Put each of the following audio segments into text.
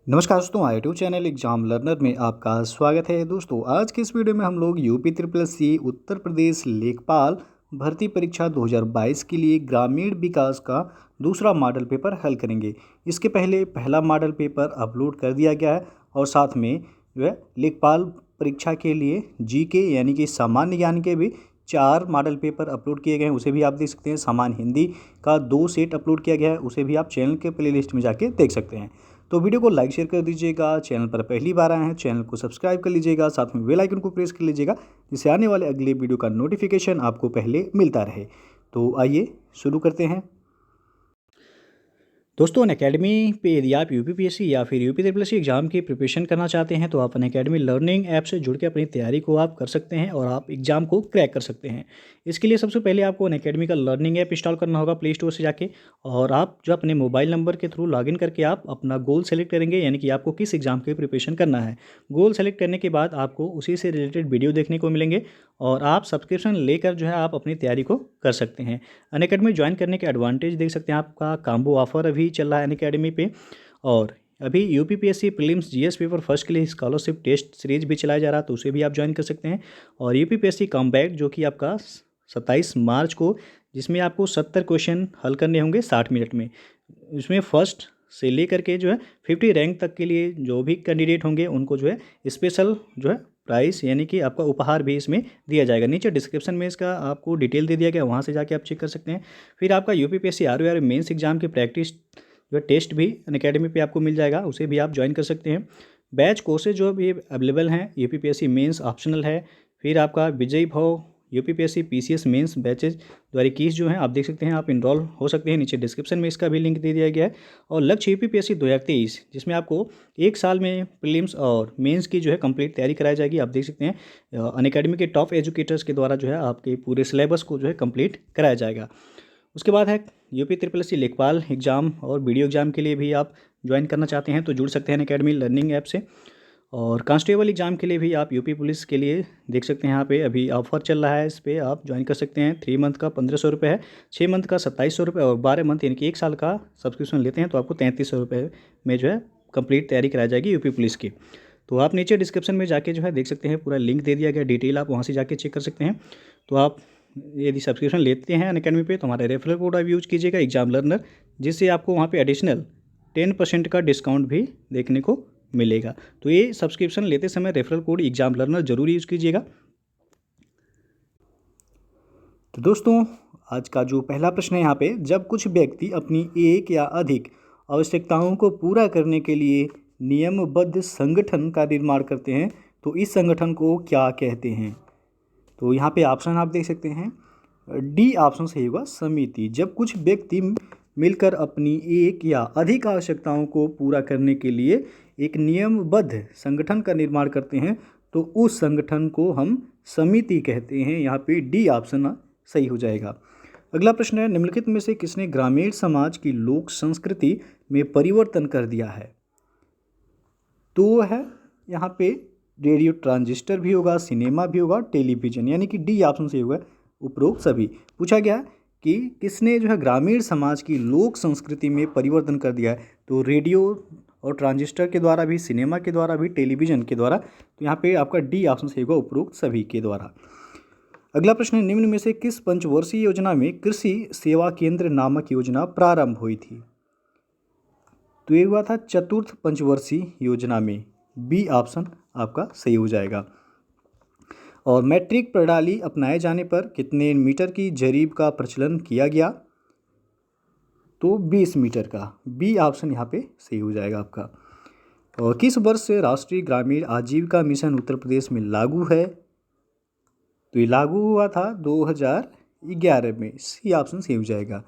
नमस्कार दोस्तों, YouTube channel exam learner में आपका स्वागत है। दोस्तों आज की इस वीडियो में हम लोग UP triple S C Uttar Pradesh लेखपाल भर्ती परीक्षा 2022 के लिए ग्रामीण विकास का दूसरा मॉडल पेपर हल करेंगे। इसके पहले पहला मॉडल पेपर अपलोड कर दिया गया है और साथ में जो है लेखपाल परीक्षा के लिए जीके यानी कि सामान्य ज्ञान के भी 4 मॉडल पेपर अपलोड किए गए हैं, उसे भी आप देख सकते हैं। सामान्य हिंदी का 2 सेट अपलोड किया गया है, उसे भी आप चैनल के प्लेलिस्ट में जाके देख सकते हैं। तो वीडियो को लाइक शेयर कर दीजिएगा। चैनल पर पहली बार आए हैं चैनल को सब्सक्राइब कर लीजिएगा, साथ में बेल आइकन को प्रेस कर लीजिएगा जिससे आने वाले अगले वीडियो का नोटिफिकेशन आपको पहले मिलता रहे। तो आइए शुरू करते हैं। दोस्तों अनअकैडमी पे यदि आप यूपीपीएससी या फिर यूपी ट्रिपल एससी एग्जाम की प्रिपरेशन करना चाहते हैं तो आप अनअकैडमी लर्निंग ऐप से जुड़ के अपनी तैयारी को आप कर सकते हैं और आप एग्जाम को क्रैक कर सकते हैं। इसके लिए सबसे पहले आपको अनअकैडमी का लर्निंग ऐप इंस्टॉल करना होगा प्ले स्टोर से जाके, और आप जो अपने मोबाइल नंबर के थ्रू लॉगिन करके आप अपना गोल सेलेक्ट करेंगे, यानी कि आपको किस एग्जाम की प्रिपरेशन करना है। गोल सेलेक्ट करने के बाद आपको उसी से रिलेटेड वीडियो देखने को मिलेंगे और आप सब्सक्रिप्शन लेकर जो है आप अपनी तैयारी को कर सकते हैं। अनअकैडमी ज्वाइन करने के एडवांटेज देख सकते हैं। आपका काम्बो ऑफर अभी चल रहा है अनअकैडमी पे, और अभी UPPSC prelims GS paper first के लिए स्कॉलरशिप टेस्ट सीरीज भी चलाया जा रहा है, तो उसे भी आप ज्वाइन कर सकते हैं। और यूपीपीएससी कॉम्बैट जो कि आपका 27 मार्च को, जिसमें आपको 70 क्वेश्चन हल करने होंगे 60 मिनट में। इसमें फर्स्ट से लेकर के जो है 50 रैंक तक के लिए जो भी कैंडिडेट होंगे उनको जो है स्पेशल जो है प्राइस यानी कि आपका उपहार भी इसमें दिया जाएगा। नीचे डिस्क्रिप्शन में इसका आपको डिटेल दे दिया गया, वहाँ से जाके आप चेक कर सकते हैं। फिर आपका यूपीपीएससी आरओआर मेंस एग्जाम की प्रैक्टिस जो टेस्ट भी अनअकैडमी पे आपको मिल जाएगा, उसे भी आप ज्वाइन कर सकते हैं। बैच कोर्सेज जो भी अवेलेबल हैं, यूपीपीएससी मेंस ऑप्शनल है। फिर आपका विजय भव यूपीपीएससी पीसीएस मेंस बैचेज 2021 जो है आप देख सकते हैं, आप इनरोल हो सकते हैं। नीचे डिस्क्रिप्शन में इसका भी लिंक दे दिया गया है। और लक्ष्य यूपीपीएससी 2023 जिसमें आपको 1 साल में प्रीलिम्स और मेंस की जो है कंप्लीट तैयारी कराई जाएगी। आप देख सकते हैं अनअकैडमी के टॉप एजुकेटर्स के द्वारा जो है आपके पूरे सिलेबस को जो है कंप्लीट कराया जाएगा। उसके बाद है यूपी ट्रिपल एससी लेखपाल एग्जाम और वीडियो एग्जाम के लिए भी आप ज्वाइन करना चाहते हैं तो जुड़ सकते हैं अनअकैडमी लर्निंग ऐप से। और कांस्टेबल एग्जाम के लिए भी आप यूपी पुलिस के लिए देख सकते हैं, यहाँ पे अभी ऑफर चल रहा है, इस पर आप ज्वाइन कर सकते हैं। 3 मंथ का 1500 रुपये है, 6 मंथ का 2700 रुपये और 12 मंथ यानी कि 1 साल का सब्सक्रिप्शन लेते हैं तो आपको 3300 रुपये में जो है कंप्लीट तैयारी कराई जाएगी यूपी पुलिस की। तो आप नीचे डिस्क्रिप्शन में जाके जो है देख सकते हैं, पूरा लिंक दे दिया गया, डिटेल आप वहाँ से जाके चेक कर सकते हैं। तो आप यदि सब्सक्रिप्शन लेते हैं अनअकैडमी पे तो हमारे रेफरल कोड आप यूज़ कीजिएगा एग्जाम लर्नर, जिससे आपको वहाँ पे एडिशनल 10% का डिस्काउंट भी देखने को मिलेगा। तो ये सब्सक्रिप्शन लेते समय रेफरल कोड एग्जाम लर्नर जरूर यूज़ कीजिएगा। तो दोस्तों आज का जो पहला प्रश्न है यहाँ पे, जब कुछ व्यक्ति अपनी एक या अधिक आवश्यकताओं को पूरा करने के लिए नियमबद्ध संगठन का निर्माण करते हैं तो इस संगठन को क्या कहते हैं। तो यहाँ पे ऑप्शन आप देख सकते हैं, डी ऑप्शन सही होगा, समिति। जब कुछ व्यक्ति मिलकर अपनी एक या अधिक आवश्यकताओं को पूरा करने के लिए एक नियमबद्ध संगठन का निर्माण करते हैं तो उस संगठन को हम समिति कहते हैं। यहाँ पे डी ऑप्शन सही हो जाएगा। अगला प्रश्न है, निम्नलिखित में से किसने ग्रामीण समाज की लोक संस्कृति में परिवर्तन कर दिया है। तो वो है यहाँ पे रेडियो ट्रांजिस्टर भी होगा, सिनेमा भी होगा, टेलीविज़न, यानी कि डी ऑप्शन से होगा उपरोक्त सभी। पूछा गया कि किसने जो है ग्रामीण समाज की लोक संस्कृति में परिवर्तन कर दिया है, तो रेडियो और ट्रांजिस्टर के द्वारा भी, सिनेमा के द्वारा भी, टेलीविज़न के द्वारा। तो यहाँ पे आपका डी ऑप्शन से होगा उपरोक्त सभी के द्वारा। अगला प्रश्न है, निम्न में से किस पंचवर्षीय योजना में कृषि सेवा केंद्र नामक योजना प्रारंभ हुई थी। तो ये हुआ था चतुर्थ पंचवर्षीय योजना में, बी ऑप्शन आपका सही हो जाएगा। और मैट्रिक प्रणाली अपनाए जाने पर कितने मीटर की जरीब का प्रचलन किया गया, तो 20 मीटर का, बी ऑप्शन यहाँ पे सही हो जाएगा आपका। और किस वर्ष से राष्ट्रीय ग्रामीण आजीविका मिशन उत्तर प्रदेश में लागू है, तो ये लागू हुआ था 2011 में, सी ऑप्शन सही हो जाएगा।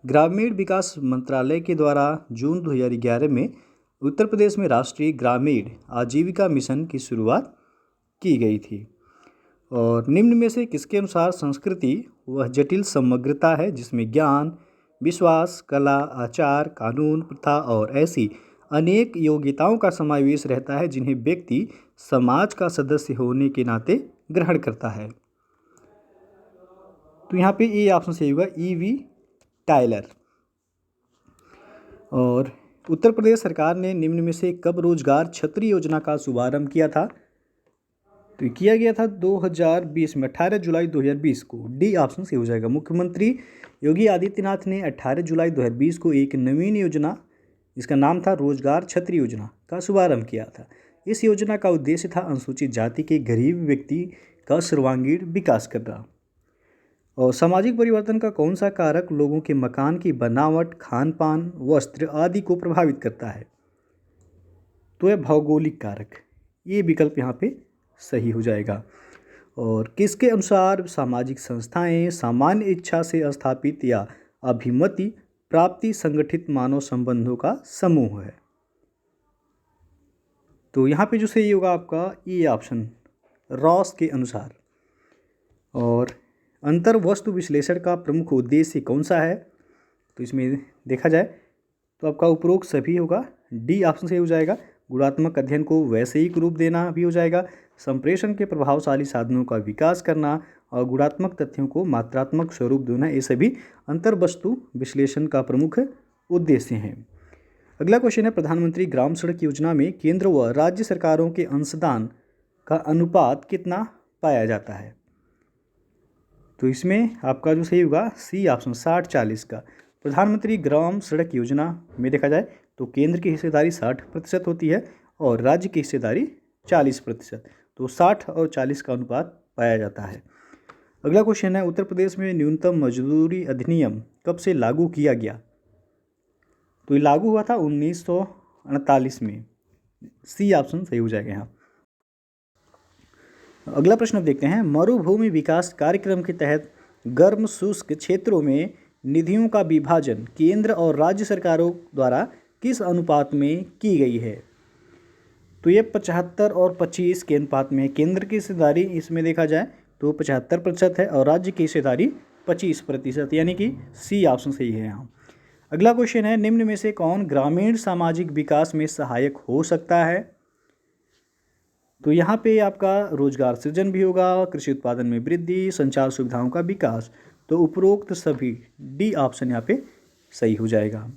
ग्रामीण विकास मंत्रालय के द्वारा जून 2011 में उत्तर प्रदेश में राष्ट्रीय ग्रामीण आजीविका मिशन की शुरुआत की गई थी। और निम्न में से किसके अनुसार संस्कृति वह जटिल समग्रता है जिसमें ज्ञान, विश्वास, कला, आचार, कानून, प्रथा और ऐसी अनेक योग्यताओं का समावेश रहता है जिन्हें व्यक्ति समाज का सदस्य होने के नाते ग्रहण करता है। तो यहाँ पे ए ऑप्शन सही होगा, ई वी टाइलर। और उत्तर प्रदेश सरकार ने निम्न में से कब रोजगार छतरी योजना का शुभारंभ किया था? तो ये किया गया था 2020 में, 18 जुलाई 2020 को। डी ऑप्शन सही हो जाएगा। मुख्यमंत्री योगी आदित्यनाथ ने 18 जुलाई 2020 को एक नवीन योजना, जिसका नाम था रोजगार छतरी योजना, का शुभारंभ किया था। इस योजना का उद्देश्य था अनुसूचित जाति के गरीब व्यक्ति का सर्वांगीण विकास करना। और सामाजिक परिवर्तन का कौन सा कारक लोगों के मकान की बनावट, खान पान, वस्त्र आदि को प्रभावित करता है? तो यह भौगोलिक कारक। ये विकल्प यहाँ पे सही हो जाएगा। और किसके अनुसार सामाजिक संस्थाएं सामान्य इच्छा से स्थापित या अभिमति प्राप्ति संगठित मानव संबंधों का समूह है? तो यहाँ पे जो सही होगा आपका ये ऑप्शन, रॉस के अनुसार। और अंतर वस्तु विश्लेषण का प्रमुख उद्देश्य कौन सा है? तो इसमें देखा जाए तो आपका उपरोक्त सभी होगा। डी ऑप्शन सही हो जाएगा। गुणात्मक अध्ययन को वैषयिक रूप देना भी हो जाएगा। संप्रेषण के प्रभावशाली साधनों का विकास करना और गुणात्मक तथ्यों को मात्रात्मक स्वरूप देना, ये सभी अंतर वस्तु विश्लेषण का प्रमुख उद्देश्य हैं। अगला क्वेश्चन है, प्रधानमंत्री ग्राम सड़क योजना में केंद्र व राज्य सरकारों के अंशदान का अनुपात कितना पाया जाता है? तो इसमें आपका जो सही होगा सी ऑप्शन, 60-40 का। प्रधानमंत्री ग्राम सड़क योजना में देखा जाए तो केंद्र की हिस्सेदारी 60% होती है और राज्य की हिस्सेदारी 40%। तो 60 और 40 का अनुपात पाया जाता है। अगला क्वेश्चन है, उत्तर प्रदेश में न्यूनतम मजदूरी अधिनियम कब से लागू किया गया? तो ये लागू हुआ था 1948 में। सी ऑप्शन सही हो जाएगा यहाँ। अगला प्रश्न अब देखते हैं, मरुभूमि विकास कार्यक्रम के तहत गर्म शुष्क क्षेत्रों में निधियों का विभाजन केंद्र और राज्य सरकारों द्वारा किस अनुपात में की गई है? तो ये 75 और 25 के अनुपात में। केंद्र की हिस्सेदारी इसमें देखा जाए तो 75% है और राज्य की हिस्सेदारी 25%, यानी कि सी ऑप्शन सही है यहाँ। अगला क्वेश्चन है, निम्न में से कौन ग्रामीण सामाजिक विकास में सहायक हो सकता है? तो यहाँ पे आपका रोजगार सृजन भी होगा, कृषि उत्पादन में वृद्धि, संचार सुविधाओं का विकास। तो उपरोक्त सभी, डी ऑप्शन यहाँ पे सही हो जाएगा।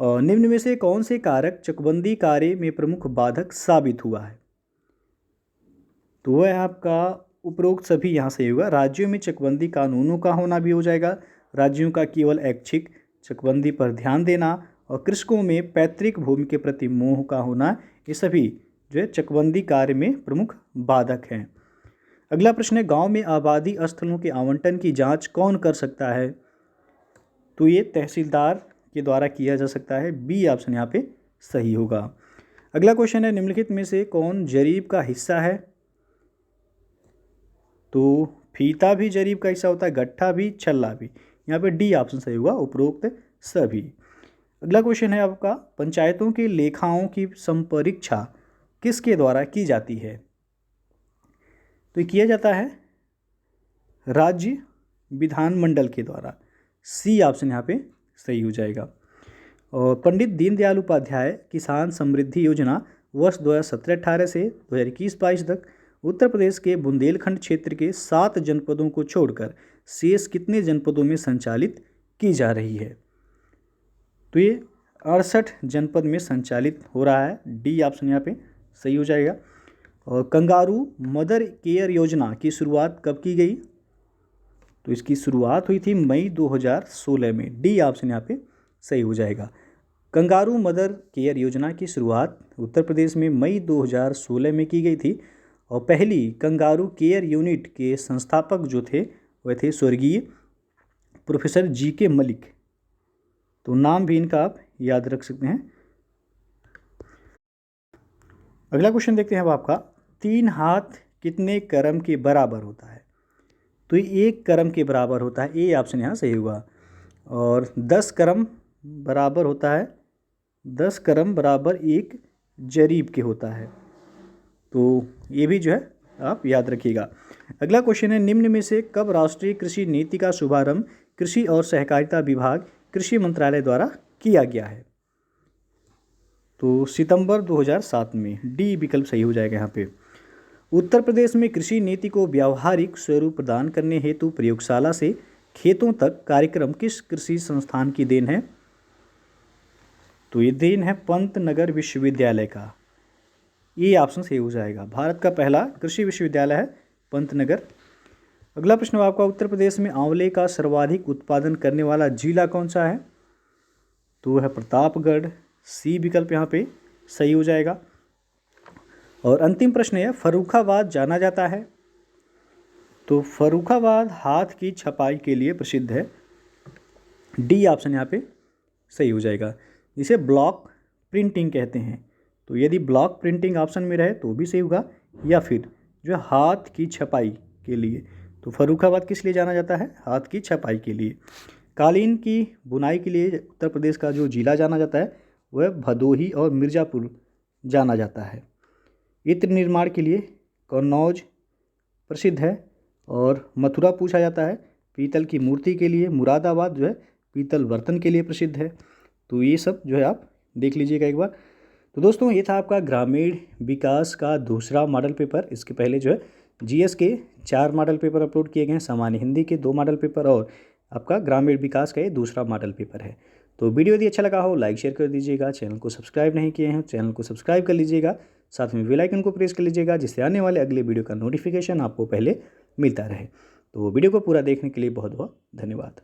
और निम्न में से कौन से कारक चकबंदी कार्य में प्रमुख बाधक साबित हुआ है? तो वह आपका उपरोक्त सभी यहाँ सही होगा। राज्यों में चकबंदी कानूनों का होना भी हो जाएगा, राज्यों का केवल ऐच्छिक चकबंदी पर ध्यान देना और कृषकों में पैतृक भूमि के प्रति मोह का होना, ये सभी जो है चकबंदी कार्य में प्रमुख बाधक हैं। अगला प्रश्न है, गांव में आबादी स्थलों के आवंटन की जांच कौन कर सकता है? तो ये तहसीलदार के द्वारा किया जा सकता है। बी ऑप्शन यहाँ पे सही होगा। अगला क्वेश्चन है, निम्नलिखित में से कौन जरीब का हिस्सा है? तो फीता भी जरीब का हिस्सा होता है, गट्ठा भी, छल्ला भी। यहाँ पे डी ऑप्शन सही होगा, उपरोक्त सभी। अगला क्वेश्चन है आपका, पंचायतों के लेखाओं की संपरीक्षा किसके द्वारा की जाती है? तो ये किया जाता है राज्य विधानमंडल के द्वारा। सी ऑप्शन यहाँ पे सही हो जाएगा। और पंडित दीनदयाल उपाध्याय किसान समृद्धि योजना वर्ष 2017-18 से 2021-22 तक उत्तर प्रदेश के बुंदेलखंड क्षेत्र के 7 जनपदों को छोड़कर शेष कितने जनपदों में संचालित की जा रही है? तो ये 68 जनपद में संचालित हो रहा है। डी ऑप्शन यहाँ पे सही हो जाएगा। और कंगारू मदर केयर योजना की शुरुआत कब की गई? तो इसकी शुरुआत हुई थी मई 2016 में। डी ऑप्शन यहाँ पे सही हो जाएगा। कंगारू मदर केयर योजना की शुरुआत उत्तर प्रदेश में मई 2016 में की गई थी और पहली कंगारू केयर यूनिट के संस्थापक जो थे वह थे स्वर्गीय प्रोफेसर जी.के. मलिक। तो नाम भी इनका आप याद रख सकते हैं। अगला क्वेश्चन देखते हैं अब आपका, 3 हाथ कितने करम के बराबर होता है? तो ये 1 करम के बराबर होता है। ए ऑप्शन यहाँ सही होगा। और 10 करम बराबर होता है, 10 करम बराबर 1 जरीब के होता है। तो ये भी जो है आप याद रखिएगा। अगला क्वेश्चन है, निम्न में से कब राष्ट्रीय कृषि नीति का शुभारंभ कृषि और सहकारिता विभाग कृषि मंत्रालय द्वारा किया गया है? तो सितंबर 2007 में। डी विकल्प सही हो जाएगा यहाँ पे। उत्तर प्रदेश में कृषि नीति को व्यावहारिक स्वरूप प्रदान करने हेतु प्रयोगशाला से खेतों तक कार्यक्रम किस कृषि संस्थान की देन है? तो ये देन है पंतनगर विश्वविद्यालय का। ये ऑप्शन सही हो जाएगा। भारत का पहला कृषि विश्वविद्यालय है पंतनगर। अगला प्रश्न आपका, उत्तर प्रदेश में आंवले का सर्वाधिक उत्पादन करने वाला जिला कौन सा है? तो है प्रतापगढ़। सी विकल्प यहाँ पे सही हो जाएगा। और अंतिम प्रश्न है, फर्रुखाबाद जाना जाता है। तो फर्रुखाबाद हाथ की छपाई के लिए प्रसिद्ध है। डी ऑप्शन यहाँ पे सही हो जाएगा। जिसे ब्लॉक प्रिंटिंग कहते हैं। तो यदि ब्लॉक प्रिंटिंग ऑप्शन में रहे तो भी सही होगा, या फिर जो हाथ की छपाई के लिए। तो फर्रुखाबाद किस लिए जाना जाता है? हाथ की छपाई के लिए। कालीन की बुनाई के लिए उत्तर प्रदेश का जो जिला जाना जाता है वह भदोही और मिर्ज़ापुर जाना जाता है। इत्र निर्माण के लिए कन्नौज प्रसिद्ध है। और मथुरा पूछा जाता है। पीतल की मूर्ति के लिए मुरादाबाद जो है पीतल बर्तन के लिए प्रसिद्ध है। तो ये सब जो है आप देख लीजिएगा एक बार। तो दोस्तों ये था आपका ग्रामीण विकास का दूसरा मॉडल पेपर। इसके पहले जो है जीएस के 4 मॉडल पेपर अपलोड किए गए हैं, सामान्य हिंदी के 2 मॉडल पेपर और आपका ग्रामीण विकास का ये दूसरा मॉडल पेपर है। तो वीडियो यदि अच्छा लगा हो लाइक शेयर कर दीजिएगा। चैनल को सब्सक्राइब नहीं किए हैं चैनल को सब्सक्राइब कर लीजिएगा। साथ में बेल आइकन को प्रेस कर लीजिएगा, जिससे आने वाले अगले वीडियो का नोटिफिकेशन आपको पहले मिलता रहे। तो वीडियो को पूरा देखने के लिए बहुत बहुत धन्यवाद।